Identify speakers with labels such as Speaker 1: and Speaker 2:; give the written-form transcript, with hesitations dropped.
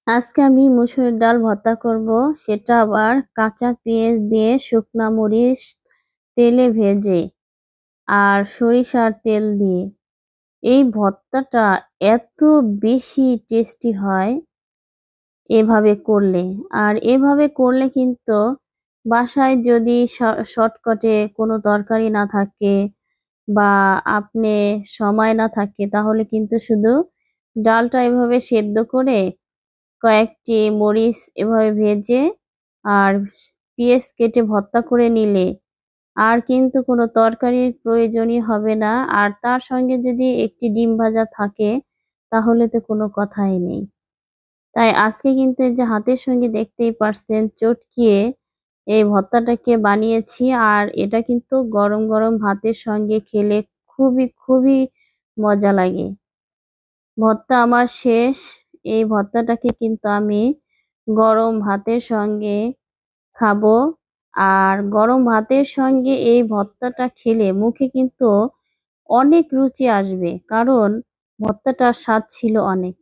Speaker 1: আজকে আমি মসুরের ডাল ভর্তা করব, সেটা আবার কাঁচা পেঁয়াজ দিয়ে শুকনা মরিচ তেলে ভেজে আর সরিষার তেল দিয়ে। এই ভর্তাটা এত বেশি টেস্টি হয় এভাবে করলে। আর এভাবে করলে কিন্তু বাসায় যদি শর্টকাটে কোনো তরকারি না থাকে বা আপনি সময় না থাকে, তাহলে কিন্তু শুধু ডালটা এভাবে সেদ্ধ করে কয়েকটি মরিচ এভাবে ভেজে আর পেঁয়াজ কেটে ভর্তা করে নিলে আর কিন্তু কোনো তরকারির প্রয়োজনই হবে না। আর তার সঙ্গে যদি একটি ডিম ভাজা থাকে তাহলে তো কোনো কথাই নেই। তাই আজকে কিন্তু এই যে হাতের সঙ্গে দেখতেই পারছেন চটকিয়ে এই ভর্তাটাকে বানিয়েছি। আর এটা কিন্তু গরম গরম ভাতের সঙ্গে খেলে খুবই খুবই মজা লাগে। ভর্তা আমার শেষ। এই ভর্তাটাকে কিন্তু আমি গরম ভাতের সঙ্গে খাবো। আর গরম ভাতের সঙ্গে এই ভর্তাটা খেলে মুখে কিন্তু অনেক রুচি আসবে, কারণ ভর্তাটার স্বাদ ছিল অনেক।